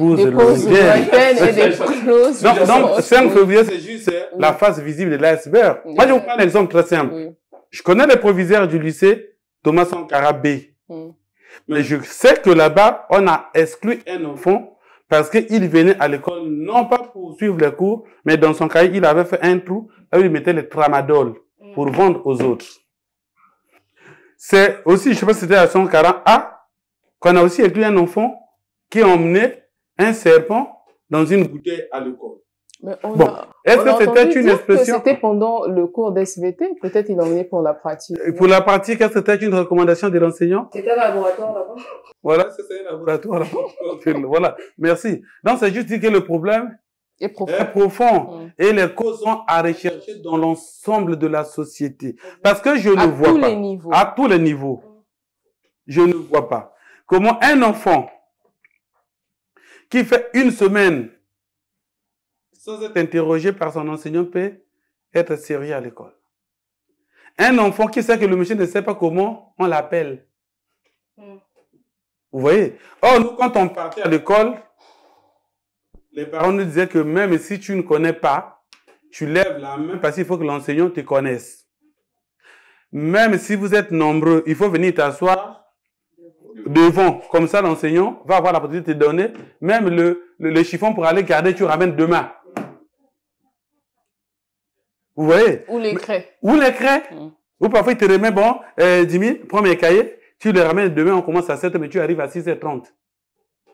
causes lointaines et des clauses. Donc 5 février, c'est juste la face visible de l'iceberg. Moi, je vous prends un exemple très simple. Oui. Je connais les proviseurs du lycée Thomas Sankara B. Mais je sais que là-bas, on a exclu un enfant parce qu'il venait à l'école, non pas pour suivre les cours, mais dans son cahier, il avait fait un trou, là où il mettait le tramadol pour vendre aux autres. C'est aussi, je ne sais pas si c'était à Sankara A, qu'on a aussi exclu un enfant qui emmenait un serpent dans une bouteille à l'école. Bon, est-ce que c'était une expression? C'était pendant le cours d'SVT, peut-être il emmenait pour la pratique. Pour la pratique, est-ce que c'était une recommandation de l'enseignant? C'était un laboratoire là-bas. Voilà, c'est un laboratoire là-bas. Voilà, merci. Donc, c'est juste dire que le problème est profond. Et les causes sont à rechercher dans l'ensemble de la société. Parce que je ne vois pas. À tous les niveaux. Je ne vois pas comment un enfant qui fait une semaine sans être interrogé par son enseignant peut être sérieux à l'école. Un enfant qui sait que le monsieur ne sait pas comment, on l'appelle. Vous voyez? Or, nous, quand on partait à l'école, les parents nous disaient que même si tu ne connais pas, tu lèves la main parce qu'il faut que l'enseignant te connaisse. Même si vous êtes nombreux, il faut venir t'asseoir devant. Comme ça, l'enseignant va avoir la possibilité de te donner même le chiffon pour aller garder, tu ramènes demain. Vous voyez? Ou les craies. Ou les craies. Ou parfois, il te remet, bon, 10 000, prends mes cahiers, tu les ramènes demain, on commence à 7h, mais tu arrives à 6h30.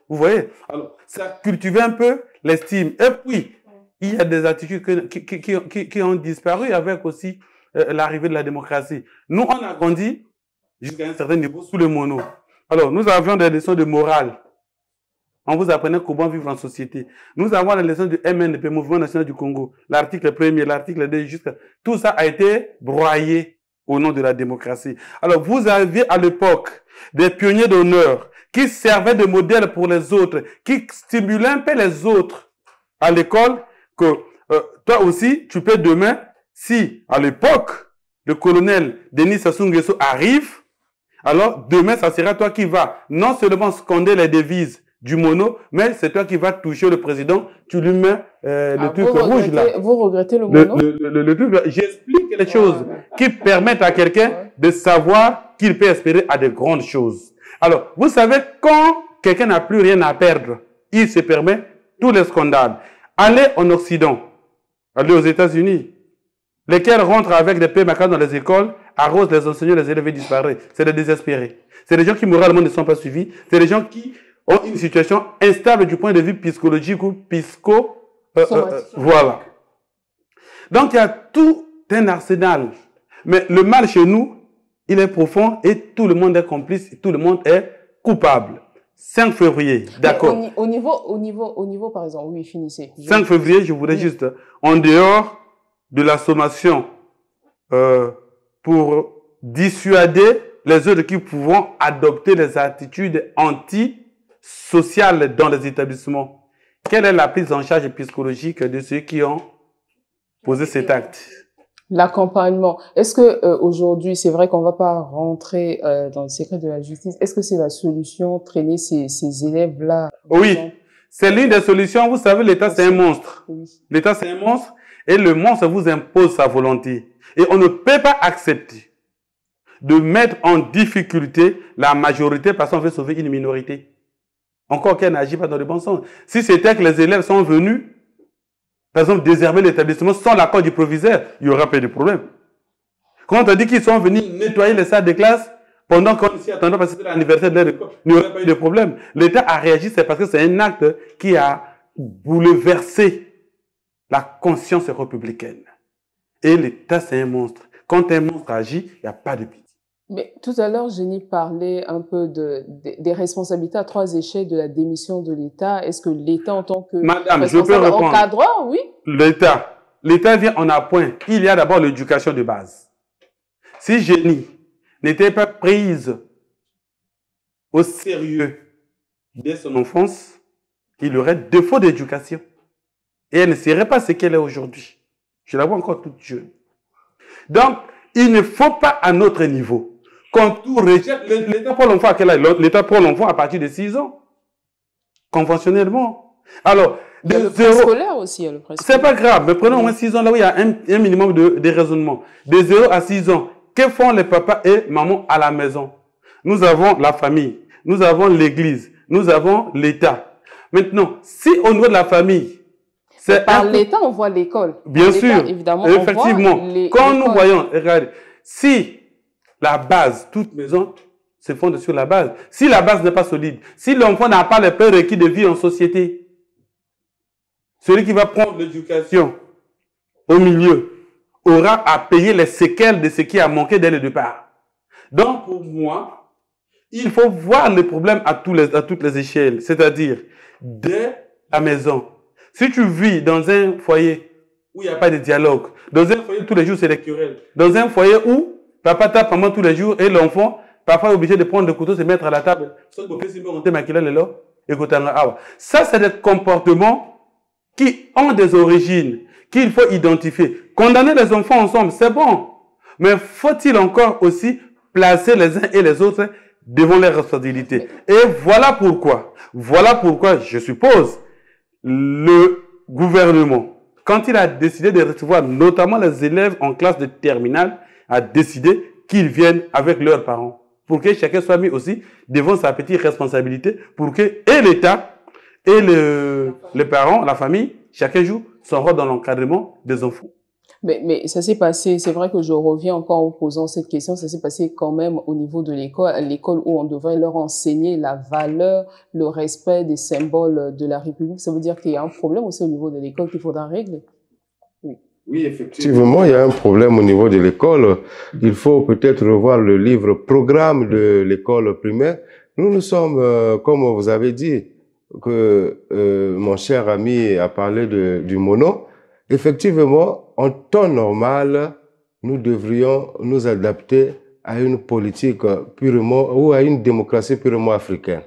Vous voyez? Alors, ça cultive un peu l'estime. Et puis, il y a des attitudes qui ont disparu avec aussi l'arrivée de la démocratie. Nous, on a grandi jusqu'à un certain niveau sous le mono. Alors, nous avions des leçons de morale. On vous apprenait comment vivre en société. Nous avons les leçons du MNP, Mouvement National du Congo. L'article 1er, l'article 2, jusqu'à... Tout ça a été broyé au nom de la démocratie. Alors, vous aviez à l'époque des pionniers d'honneur qui servaient de modèle pour les autres, qui stimulaient un peu les autres à l'école, que toi aussi, tu peux demain, si à l'époque, le colonel Denis Sassou Nguesso arrive, alors demain, ça sera toi qui vas non seulement scander les devises du mono, mais c'est toi qui vas toucher le président, tu lui mets le truc rouge là. Vous regrettez le mono? Le truc, j'explique les choses qui permettent à quelqu'un de savoir qu'il peut espérer à de grandes choses. Alors, vous savez, quand quelqu'un n'a plus rien à perdre, il se permet tous les scandales. Allez en Occident, allez aux États-Unis, lesquels rentrent avec des PMK dans les écoles, arrosent les enseignants, les élèves disparaissent. C'est des désespérés. C'est des gens qui moralement ne sont pas suivis. C'est des gens qui ont une situation instable du point de vue psychologique ou voilà. Donc, il y a tout un arsenal. Mais le mal chez nous, il est profond et tout le monde est complice, tout le monde est coupable. 5 février, d'accord. Au niveau, par exemple, oui, finissez. 5 février, je voudrais juste, en dehors de la sommation pour dissuader les autres qui pourront adopter les attitudes antisociales dans les établissements. Quelle est la prise en charge psychologique de ceux qui ont posé cet acte? L'accompagnement. Est-ce que aujourd'hui, c'est vrai qu'on ne va pas rentrer dans le secret de la justice. Est-ce que c'est la solution, traîner ces élèves-là? Oui, c'est l'une des solutions. Vous savez, l'État, c'est un monstre. Oui. L'État, c'est un monstre et le monstre vous impose sa volonté. Et on ne peut pas accepter de mettre en difficulté la majorité parce qu'on veut sauver une minorité. Encore qu'elle n'agit pas dans le bon sens. Si c'était que les élèves sont venus, par exemple, désherber l'établissement sans l'accord du proviseur, il n'y aura pas de problème. Quand on dit qu'ils sont venus nettoyer les salles de classe, pendant qu'on s'y attendait parce que c'était l'anniversaire de leur école, il n'y aurait pas eu de problème. L'État a réagi, c'est parce que c'est un acte qui a bouleversé la conscience républicaine. Et l'État, c'est un monstre. Quand un monstre agit, il n'y a pas de pitié. Mais tout à l'heure, Jenny parlait un peu des responsabilités à 3 échelles de la démission de l'État. Est-ce que l'État en tant que responsable encadrant, oui? L'État vient en appoint. Il y a d'abord l'éducation de base. Si Jenny n'était pas prise au sérieux dès son enfance, il aurait défaut d'éducation. Et elle ne serait pas ce qu'elle est aujourd'hui. Je la vois encore toute jeune. Donc, il ne faut pas à notre niveau qu'on tout rejette. L'État pour l'enfant à quel âge? L'État pour l'enfant à partir de 6 ans. conventionnellement. Alors, il y a le préscolaire aussi. C'est pas grave, mais prenons au moins 6 ans, là où il y a un minimum de raisonnement. De 0 à 6 ans, que font les papas et mamans à la maison? Nous avons la famille, nous avons l'église, nous avons l'État. Maintenant, si au niveau de la famille, c'est par l'État, on voit l'école. Bien sûr, évidemment, effectivement. Quand nous voyons, regardez, si la base, toute maison se fonde sur la base. Si la base n'est pas solide, si l'enfant n'a pas les prérequis de vie en société, celui qui va prendre l'éducation au milieu aura à payer les séquelles de ce qui a manqué dès le départ. Donc, pour moi, il faut voir le problème à toutes les échelles, c'est-à-dire dès la maison. Si tu vis dans un foyer où il n'y a pas de dialogue, dans un foyer où tous les jours c'est des querelles, dans un foyer où papa tape maman tous les jours et l'enfant, parfois est obligé de prendre le couteau, se mettre à la table, ça c'est des comportements qui ont des origines, qu'il faut identifier. Condamner les enfants ensemble, c'est bon. Mais faut-il encore aussi placer les uns et les autres devant leurs responsabilités? Et voilà pourquoi je suppose, le gouvernement, quand il a décidé de recevoir notamment les élèves en classe de terminale, a décidé qu'ils viennent avec leurs parents. Pour que chacun soit mis aussi devant sa petite responsabilité, pour que et l'État et les parents, la famille, chacun joue son rôle dans l'encadrement des enfants. Mais ça s'est passé, c'est vrai que je reviens encore en posant cette question, ça s'est passé quand même au niveau de l'école où on devrait leur enseigner la valeur, le respect des symboles de la République. Ça veut dire qu'il y a un problème aussi au niveau de l'école qu'il faudra régler. Oui, effectivement, il y a un problème au niveau de l'école. Il faut peut-être revoir le livre programme de l'école primaire. Nous sommes, comme vous avez dit, que mon cher ami a parlé du mono. Effectivement, en temps normal, nous devrions nous adapter à une politique purement, ou à une démocratie purement africaine.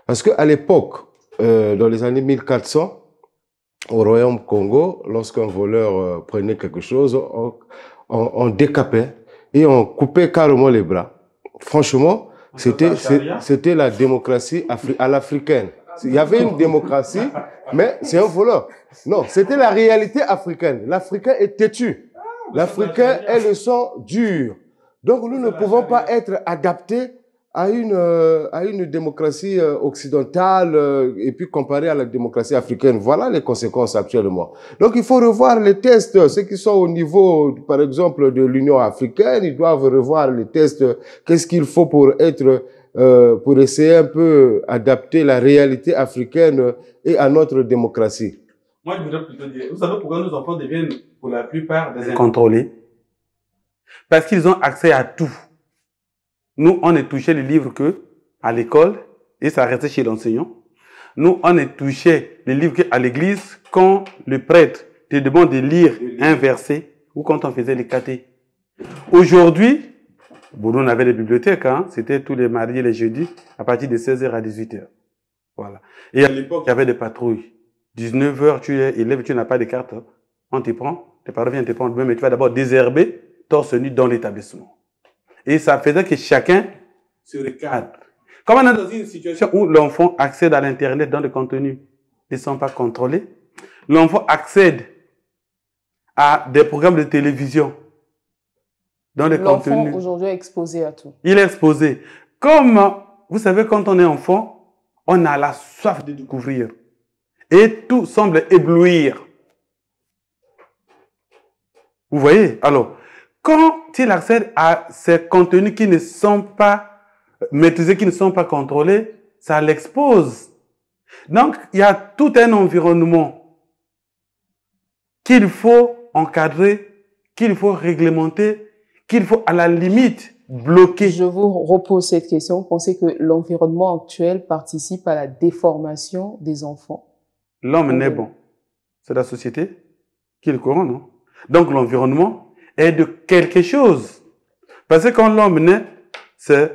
Parce qu'à l'époque, dans les années 1400, au Royaume Congo, lorsqu'un voleur prenait quelque chose, on décapait et on coupait carrément les bras. Franchement, c'était la démocratie à l'africaine. Il y avait une démocratie, mais c'est un voleur. Non, c'était la réalité africaine. L'Africain est têtu. L'Africain est le sang dur. Donc nous ne pouvons pas être adaptés à une démocratie occidentale et puis comparée à la démocratie africaine. Voilà les conséquences actuellement. Donc il faut revoir les tests, ceux qui sont au niveau, par exemple, de l'Union africaine, ils doivent revoir les tests. Qu'est-ce qu'il faut pour essayer un peu adapter la réalité africaine et à notre démocratie. Moi, je voudrais plutôt dire, vous savez pourquoi nos enfants deviennent pour la plupart des incontrôlés? Parce qu'ils ont accès à tout. Nous, on est touché les livres à l'école et ça restait chez l'enseignant. Nous, on est touché les livres à l'église quand le prêtre te demande de lire un verset ou quand on faisait les catés. Aujourd'hui, bon, on avait les bibliothèques, hein, c'était tous les mardis et les jeudis à partir de 16h à 18h. Voilà. Et à l'époque, il y avait des patrouilles. 19h, tu es élève, tu n'as pas de carte, on te prend, tes parents viennent te prendre, mais tu vas d'abord désherber torse nu dans l'établissement. Et ça faisait que chacun se recadre. Comme on est dans une situation où l'enfant accède à l'Internet dans les contenus ne sont pas contrôlés, l'enfant accède à des programmes de télévision dans les contenus. L'enfant aujourd'hui est exposé à tout. Il est exposé. Comme, vous savez, quand on est enfant, on a la soif de découvrir. Et tout semble éblouir. Vous voyez? Alors, quand il accède à ces contenus qui ne sont pas maîtrisés, qui ne sont pas contrôlés, ça l'expose. Donc, il y a tout un environnement qu'il faut encadrer, qu'il faut réglementer, qu'il faut à la limite bloquer. Je vous repose cette question. Vous pensez que l'environnement actuel participe à la déformation des enfants? L'homme n'est bon. C'est la société qui le couronne, non? Donc, l'environnement est de quelque chose. Parce que quand l'homme naît, c'est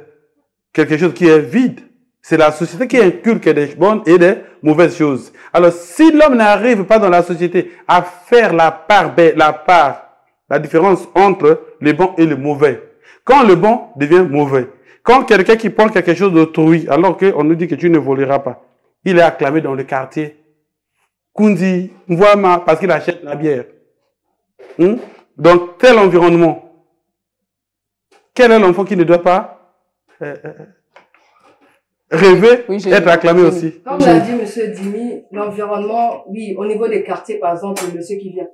quelque chose qui est vide. C'est la société qui inculque des bonnes et des mauvaises choses. Alors, si l'homme n'arrive pas dans la société à faire la différence entre le bon et le mauvais, quand le bon devient mauvais, quand quelqu'un qui prend quelque chose d'autrui, alors qu'on nous dit que tu ne voleras pas, il est acclamé dans le quartier. Kundi, Mwama, parce qu'il achète la bière. Donc, tel environnement. Quel est l'enfant qui ne doit pas rêver, être acclamé aussi? Comme l'a dit M. Dimi, l'environnement, oui, au niveau des quartiers, par exemple, le monsieur qui vient.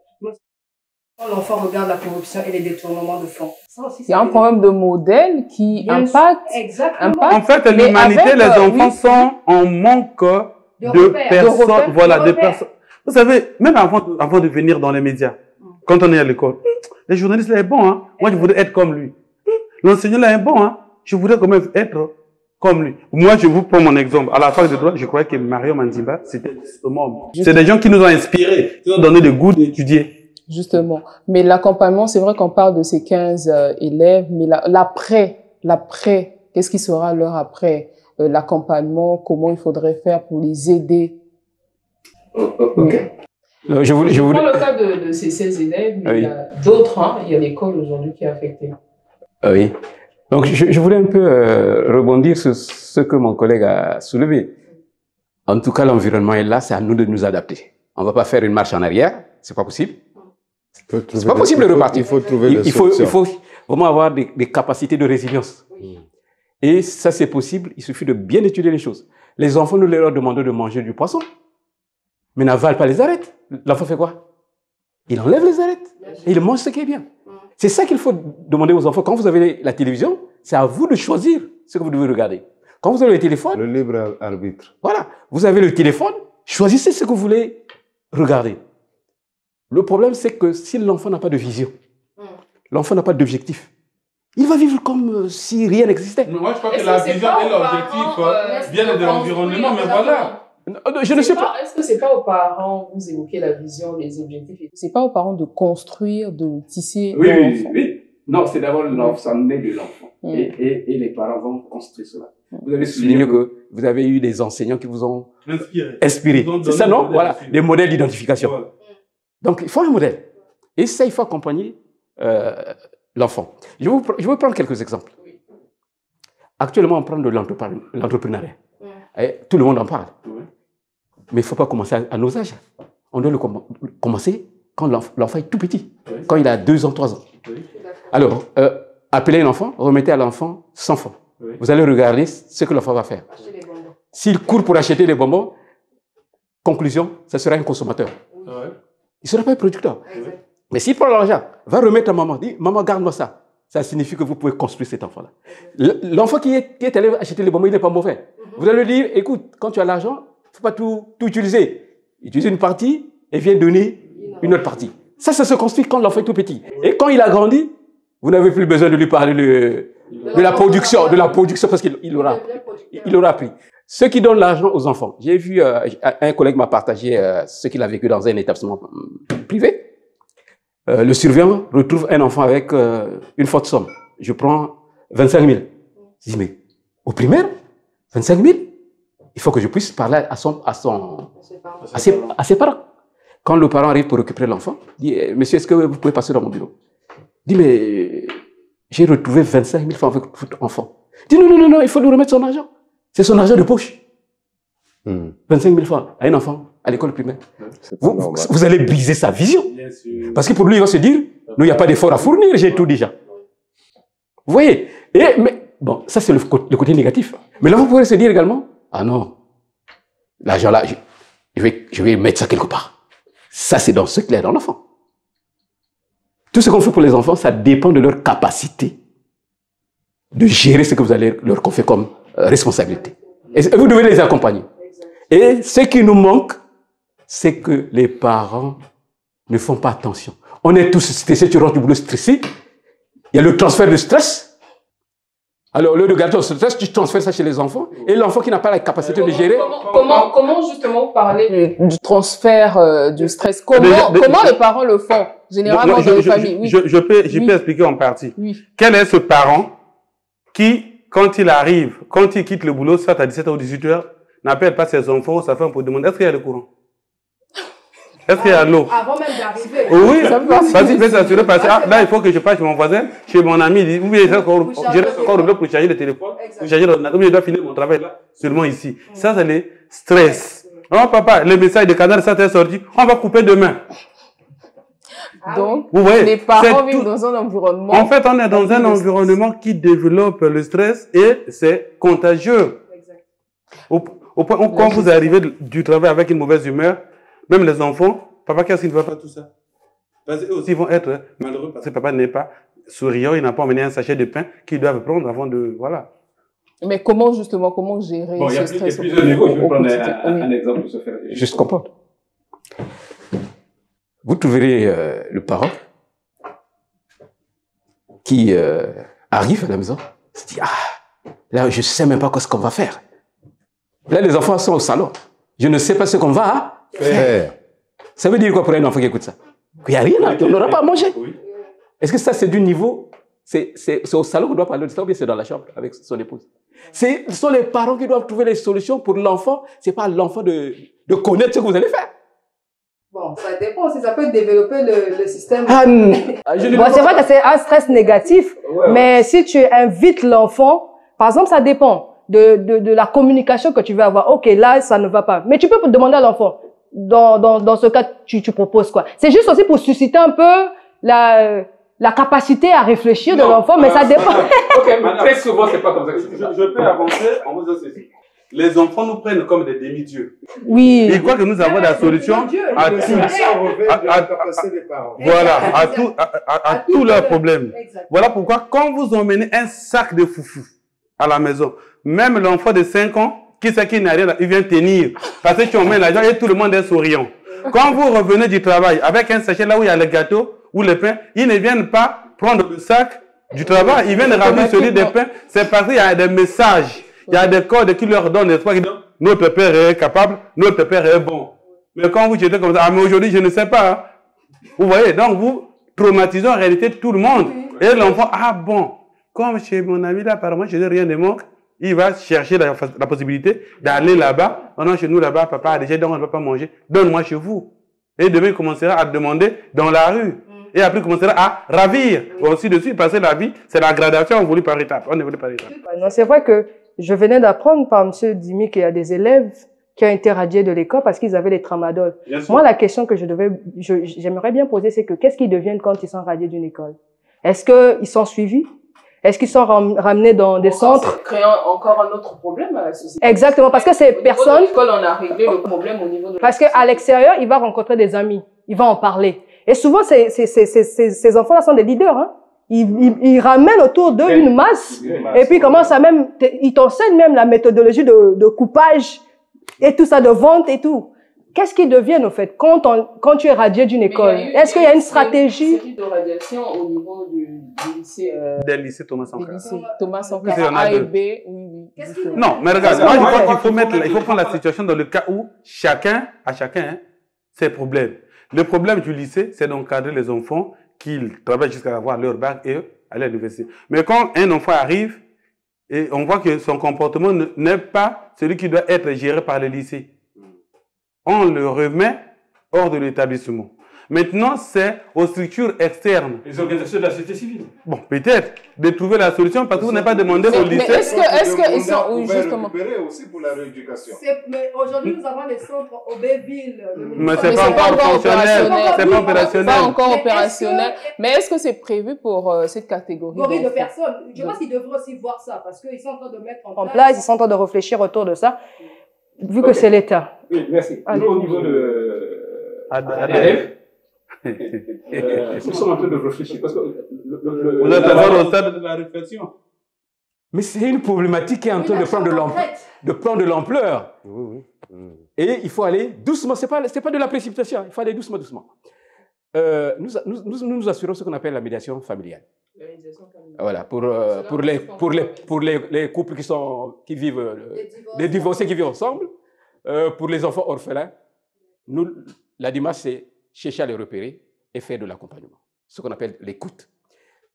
Quand l'enfant regarde la corruption et les détournements de fonds. Il y a un problème de modèle qui impacte. Exactement. En fait, l'humanité, les enfants sont en manque de personnes. Voilà, de personnes. Vous savez, même avant de venir dans les médias, quand on est à l'école, le journaliste là est bon, hein. Moi, je voudrais être comme lui. L'enseignant là est bon, hein. Je voudrais quand même être comme lui. Moi, je vous prends mon exemple. À la fac de droit, je croyais que Mario Mandimba, c'était justement. C'est des gens qui nous ont inspirés, qui nous ont donné le goût d'étudier. Justement. Mais l'accompagnement, c'est vrai qu'on parle de ces 15 élèves, mais l'après, qu'est-ce qui sera leur après? L'accompagnement, comment il faudrait faire pour les aider? Ok. Je voulais... Je prends le cas de ces 16 élèves, mais il y a d'autres, hein. Il y a l'école aujourd'hui qui est affectée. Oui. Donc, je voulais un peu rebondir sur ce que mon collègue a soulevé. En tout cas, l'environnement est là, c'est à nous de nous adapter. On ne va pas faire une marche en arrière, c'est pas possible. C'est pas possible de repartir. Il faut trouver des solutions. Il faut vraiment avoir des capacités de résilience. Et ça, c'est possible, il suffit de bien étudier les choses. Les enfants, nous leur demandons de manger du poisson, mais n'avalent pas les arêtes. L'enfant fait quoi? Il enlève les arêtes et il mange ce qui est bien. C'est ça qu'il faut demander aux enfants. Quand vous avez la télévision, c'est à vous de choisir ce que vous devez regarder. Quand vous avez le téléphone... Le libre arbitre. Voilà. Vous avez le téléphone, choisissez ce que vous voulez regarder. Le problème, c'est que si l'enfant n'a pas de vision, l'enfant n'a pas d'objectif, il va vivre comme si rien n'existait. Moi, je crois que la vision et l'objectif viennent de l'environnement, mais voilà. Je ne sais pas. Est-ce que c'est pas aux parents, vous évoquez la vision, les objectifs, c'est pas aux parents de construire, de tisser l'enfant? Oui. Non, c'est d'abord l'enfant, naît de l'enfant. Et les parents vont construire cela. Vous avez souligné que vous avez eu des enseignants qui vous ont inspiré. C'est ça, non? Voilà, des modèles d'identification. Voilà. Donc, il faut un modèle. Et ça, il faut accompagner l'enfant. Je vais prendre quelques exemples. Actuellement, on prend de l'entrepreneuriat. Tout le monde en parle. Mais il ne faut pas commencer à nos âges. On doit commencer quand l'enfant est tout petit, quand il a 2 ans, 3 ans. Alors, appelez l'enfant, remettez à l'enfant 100 francs. Vous allez regarder ce que l'enfant va faire. S'il court pour acheter des bonbons, conclusion, ce sera un consommateur. Il ne sera pas un producteur. Mais s'il prend l'argent, va remettre à maman, dit, maman, garde-moi ça. Ça signifie que vous pouvez construire cet enfant-là. L'enfant qui est allé acheter les bonbons, il n'est pas mauvais. Vous allez lui dire, écoute, quand tu as l'argent, il ne faut pas tout utiliser. Utilise une partie et viens donner une autre partie. Ça se construit quand l'enfant est tout petit. Et quand il a grandi, vous n'avez plus besoin de lui parler de la production parce qu'il aura appris. Ceux qui donnent l'argent aux enfants. J'ai vu, un collègue m'a partagé ce qu'il a vécu dans un établissement privé. Le surveillant retrouve un enfant avec une forte somme. Je prends 25 000. Je dis, mais au primaire, 25 000, il faut que je puisse parler à ses parents. Quand le parent arrive pour récupérer l'enfant, il dit, monsieur, est-ce que vous pouvez passer dans mon bureau? Il dit, mais j'ai retrouvé 25 000 francs avec votre enfant. Il dit, non, il faut lui remettre son argent. C'est son argent de poche. 25 000 francs à un enfant à l'école primaire. Vous allez briser sa vision. Parce que pour lui, il va se dire, non, il n'y a pas d'effort à fournir, j'ai tout déjà. Vous voyez? Mais bon, ça c'est le côté négatif. Mais là, vous pourrez se dire également, ah non, l'argent là, je vais mettre ça quelque part. Ça, c'est dans ce clair dans l'enfant. Tout ce qu'on fait pour les enfants, ça dépend de leur capacité de gérer ce que vous allez leur confier comme responsabilité. Et vous devez les accompagner. Et ce qui nous manque, c'est que les parents ne font pas attention. On est tous stressés, tu rentres du boulot stressé. Il y a le transfert de stress. Alors, au lieu de garder le stress, tu transfères ça chez les enfants. Et l'enfant qui n'a pas la capacité de gérer. Comment justement parler du transfert du stress? Comment les parents le font? Généralement dans les familles. Oui. Je peux expliquer en partie. Oui. Quel est ce parent qui, quand il quitte le boulot, soit à 17h ou 18h, n'appelle pas ses enfants, sa femme pour demander est-ce qu'il y a le courant? Est-ce qu'il y a l'eau? Avant même d'arriver. Oui, vas-y, fais s'assurer parce que là, il faut que je passe chez mon voisin, chez mon ami. Il dit, oui, j'ai encore pour charger le téléphone, pour charger l'ordinateur. Oui, je dois finir mon travail là, seulement ici. Ça, c'est le stress. Oh, papa, le message de Canal, ça t'est sorti. On va couper demain. Donc, vous voyez, les parents vivent dans un environnement. En fait, on est dans un environnement qui développe le stress et c'est contagieux. Au point où, quand vous arrivez du travail avec une mauvaise humeur, même les enfants, papa, qu'est-ce qu'il ne va pas tout ça? Parce qu'eux aussi vont être malheureux parce que papa n'est pas souriant, il n'a pas emmené un sachet de pain qu'ils doivent prendre avant de. Voilà. Mais comment justement, comment gérer ce stress? Il y a plusieurs niveaux. Je vais prendre un exemple pour se faire juste comprendre. Vous trouverez le parent qui arrive à la maison, se dit, ah, là, je ne sais même pas ce qu'on va faire. Là, les enfants sont au salon. Je ne sais pas ce qu'on va faire. Ça veut dire quoi pour un enfant qui écoute ça? Qu'il n'y a rien là, qu'on n'aura pas à manger. Est-ce que ça, c'est du niveau, c'est au salon qu'on doit parler de ça ou bien c'est dans la chambre avec son épouse? Ce sont les parents qui doivent trouver les solutions pour l'enfant. Ce n'est pas l'enfant de connaître ce que vous allez faire. Bon, ça dépend si ça peut développer le système. Bon, c'est vrai que c'est un stress négatif, mais si tu invites l'enfant, par exemple, ça dépend de la communication que tu veux avoir. Ok, là, ça ne va pas. Mais tu peux demander à l'enfant, dans ce cas, tu proposes quoi? C'est juste aussi pour susciter un peu la capacité à réfléchir de l'enfant, mais ça dépend. Ok, mais très souvent, c'est pas comme ça que c'est. Je peux avancer en vous disant ceci. Les enfants nous prennent comme des demi-dieux. Oui. Ils croient que nous avons la solution à tous leurs problèmes. Voilà pourquoi, quand vous emmenez un sac de foufou à la maison, même l'enfant de 5 ans, qui sait qu'il n'a rien, il vient tenir. Parce que tu emmènes l'argent et tout le monde est souriant. Quand vous revenez du travail avec un sachet là où il y a le gâteau ou le pain, ils ne viennent pas prendre le sac du travail, ils viennent ramener celui des pains. C'est parce qu'il y a des messages. Il y a des codes qui leur donnent l'espoir, qui disent notre père est capable, notre père est bon. Mais quand vous jetez comme ça, ah mais aujourd'hui je ne sais pas. Hein. Vous voyez, donc vous traumatisez en réalité tout le monde. Et l'enfant, ah bon, comme chez mon ami là, apparemment je n'ai rien de manque, il va chercher la possibilité d'aller là-bas. Maintenant chez nous là-bas, papa a déjà dit on ne va pas manger, donne-moi chez vous. Et demain il commencera à demander dans la rue. Et après, il commencera à ravir. Aussi de suite, parce que la vie, c'est la gradation voulue par étapes. On est voulu par étapes. Non, c'est vrai que je venais d'apprendre par M. Dimi qu'il y a des élèves qui ont été radiés de l'école parce qu'ils avaient les tramadol. Moi, la question que j'aimerais bien poser, c'est que qu'est-ce qu'ils deviennent quand ils sont radiés d'une école? Est-ce qu'ils sont suivis? Est-ce qu'ils sont ramenés dans des centres? Créant encore un autre problème à la société. Exactement, parce que ces personnes... Au niveau de l'école, on a réglé le problème au niveau de... Parce qu'à l'extérieur, il va rencontrer des amis. Il va en parler. Et souvent, ces enfants-là sont des leaders, hein. Ils ramènent autour d'eux une masse, et puis commencent à même, ils t'enseignent même la méthodologie de coupage, et tout ça, de vente et tout. Qu'est-ce qu'ils deviennent, au fait, quand tu es radié d'une école? Est-ce qu'il y a une stratégie? Il y a eu de radiation au niveau du lycée, des lycées Thomas Sankara. Thomas Sankara, A et B, oui. Non, mais regarde, moi, je crois qu'il faut prendre la situation dans le cas où chacun a ses problèmes. Le problème du lycée, c'est d'encadrer les enfants qu'ils travaillent jusqu'à avoir leur bac et aller à l'université. Mais quand un enfant arrive et on voit que son comportement n'est pas celui qui doit être géré par le lycée, on le remet hors de l'établissement. Maintenant, c'est aux structures externes. Les organisations de la société civile. Bon, peut-être de trouver la solution parce que vous n'avez pas demandé au lycée. Mais est-ce qu'ils sont où justement? aussi pour la rééducation. Mais aujourd'hui, nous avons des centres au Béville. Mais c'est pas encore fonctionnel. C'est pas opérationnel. Pas encore opérationnel. Mais est-ce que c'est prévu pour cette catégorie de personnes? Je pense qu'ils devraient aussi voir ça parce qu'ils sont en train de mettre en place, ils sont en train de réfléchir autour de ça, vu que c'est l'État. Oui, merci. Au niveau de ADF, nous sommes en train de réfléchir parce que vous êtes encore au stade de la réflexion. Mais c'est une problématique qui est en train de prendre de l'ampleur. Et il faut aller doucement. C'est pas de la précipitation. Il faut aller doucement. Nous assurons ce qu'on appelle la médiation familiale. Voilà, pour les couples qui vivent, les divorcés qui vivent ensemble, pour les enfants orphelins, la démarche c'est chercher à les repérer et faire de l'accompagnement, ce qu'on appelle l'écoute.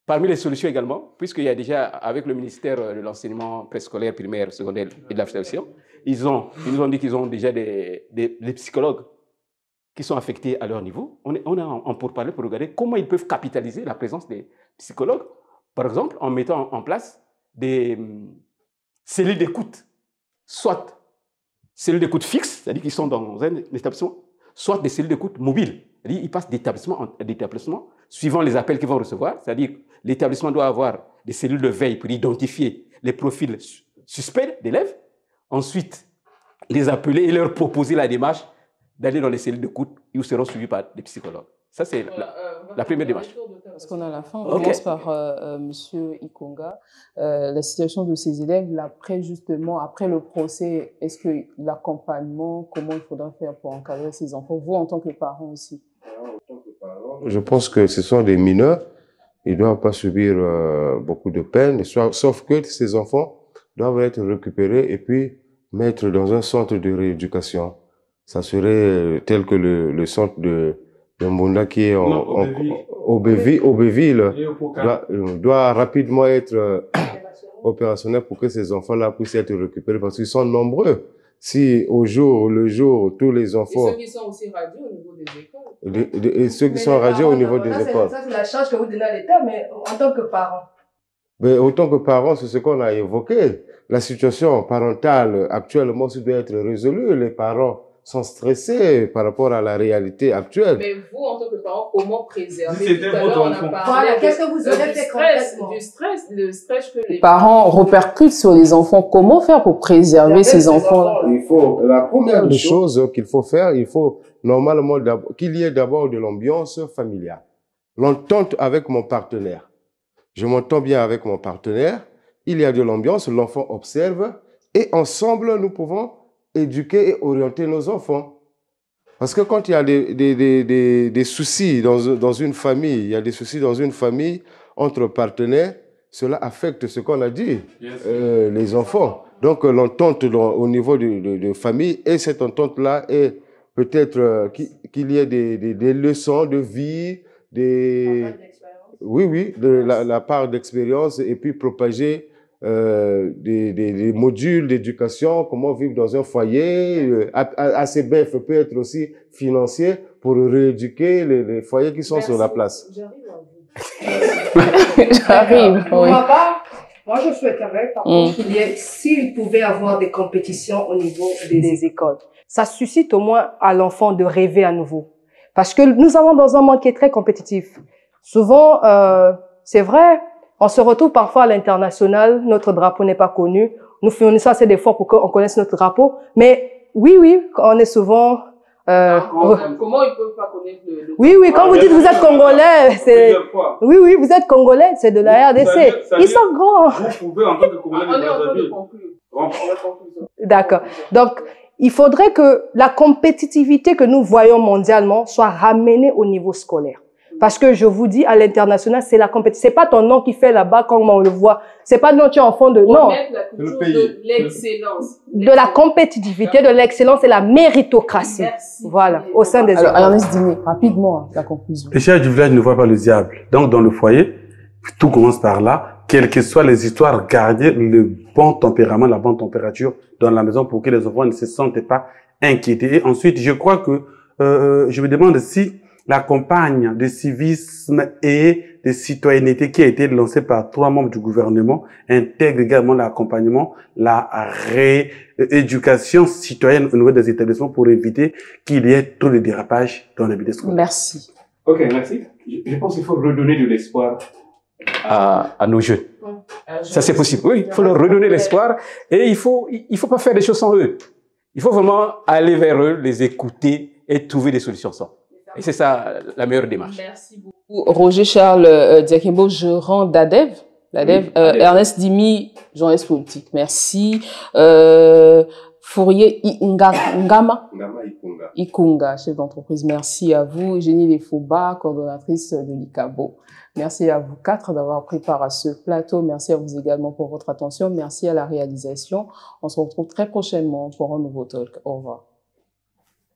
Parmi les solutions également, puisqu'il y a déjà, avec le ministère de l'enseignement préscolaire, primaire, secondaire et de la formation, ils nous ont dit qu'ils ont déjà des psychologues qui sont affectés à leur niveau, on est en pourparlers pour regarder comment ils peuvent capitaliser la présence des psychologues, par exemple en mettant en place des cellules d'écoute, soit cellules d'écoute fixes, c'est-à-dire qu'ils sont dans un établissement, soit des cellules d'écoute mobiles. C'est-à-dire qu'ils passent d'établissement en établissement suivant les appels qu'ils vont recevoir. C'est-à-dire l'établissement doit avoir des cellules de veille pour identifier les profils suspects d'élèves. Ensuite, les appeler et leur proposer la démarche d'aller dans les cellules d'écoute où seront suivis par des psychologues. Ça, c'est la première démarche. Parce qu'on a la fin, on commence par Monsieur Ikunga. La situation de ces élèves, justement, après le procès, est-ce que l'accompagnement, comment il faudra faire pour encadrer ces enfants, vous en tant que parents aussi? Je pense que ce sont des mineurs, ils ne doivent pas subir beaucoup de peine, sauf que ces enfants doivent être récupérés et puis mettre dans un centre de rééducation. Ça serait tel que le centre de Mbunda qui est au Béville doit rapidement être opérationnel pour que ces enfants-là puissent être récupérés parce qu'ils sont nombreux. Si le jour, tous les enfants... Et ceux qui sont aussi radiés au niveau des écoles. Et ceux qui sont radiés au niveau des écoles. Ça, c'est la charge que vous donnez à l'État, mais en tant que parent. Mais autant que parents, c'est ce qu'on a évoqué. La situation parentale actuellement doit être résolue. Les parents sont stressés par rapport à la réalité actuelle. Mais vous, en tant que parent, comment préserver? Si c'était votre enfant. Voilà, qu'est-ce que vous aurez fait concrètement? Le stress que les parents répercutent sur les enfants. Comment faire pour préserver ces enfants? La première des choses qu'il faut faire, il faut normalement qu'il y ait d'abord de l'ambiance familiale. L'entente avec mon partenaire. Je m'entends bien avec mon partenaire. Il y a de l'ambiance, l'enfant observe et ensemble, nous pouvons éduquer et orienter nos enfants. Parce que quand il y a des soucis dans une famille, il y a des soucis dans une famille entre partenaires, cela affecte ce qu'on a dit, les enfants. Donc l'entente au niveau de famille, et cette entente-là est peut-être qu'il y ait des leçons de vie, de la part d'expérience, et puis propager des modules d'éducation, comment vivre dans un foyer. ACBF peut être aussi financier pour rééduquer les foyers qui sont sur la place. J'arrive. Pour ma part, moi je souhaiterais par contre qu'il y ait, s'il pouvait avoir des compétitions au niveau des écoles, ça suscite au moins à l'enfant de rêver à nouveau. Parce que nous avons dans un monde qui est très compétitif. Souvent, c'est vrai, on se retrouve parfois à l'international, notre drapeau n'est pas connu. Nous fournissons assez d'efforts pour qu'on connaisse notre drapeau. Mais oui, on est souvent... comment ils peuvent pas connaître le... Oui, quand vous dites vous êtes Congolais, c'est... Oui, vous êtes Congolais, c'est de la RDC. Ils sont grands. Vous pouvez en tant que Congolais D'accord. Donc, il faudrait que la compétitivité que nous voyons mondialement soit ramenée au niveau scolaire. Parce que je vous dis, à l'international, c'est la compétition. C'est pas ton nom qui fait là-bas, comme on le voit. C'est pas non, tu es enfant de... Non. De l'excellence. De la compétitivité, de l'excellence et la méritocratie. Merci. Voilà, au sein des écoles. Alors, Ernest Dimi, rapidement, la conclusion. Les chefs du village ne voient pas le diable. Donc, dans le foyer, tout commence par là. Quelles que soient les histoires, garder le bon tempérament, la bonne température dans la maison pour que les enfants ne se sentent pas inquiétés. Et ensuite, je crois que, je me demande si la campagne de civisme et de citoyenneté qui a été lancée par 3 membres du gouvernement intègre également l'accompagnement, la rééducation citoyenne au niveau des établissements pour éviter qu'il y ait trop de dérapage dans les milieux scolaires. Merci. Ok, merci. Je pense qu'il faut redonner de l'espoir à nos jeunes. Ça, c'est possible. Oui, il faut leur redonner l'espoir et il faut pas faire des choses sans eux. Il faut vraiment aller vers eux, les écouter et trouver des solutions sans. Et c'est ça la meilleure démarche. Merci beaucoup. Roger Charles Diakimbo, gérant d'ADEV. Ernest Dimi, journaliste politique. Merci. Fourier Ikunga, chef d'entreprise. Merci à vous. Génie Lefouba, coordonnatrice de l'ICABO. Merci à vous 4 d'avoir pris part à ce plateau. Merci à vous également pour votre attention. Merci à la réalisation. On se retrouve très prochainement pour un nouveau talk. Au revoir.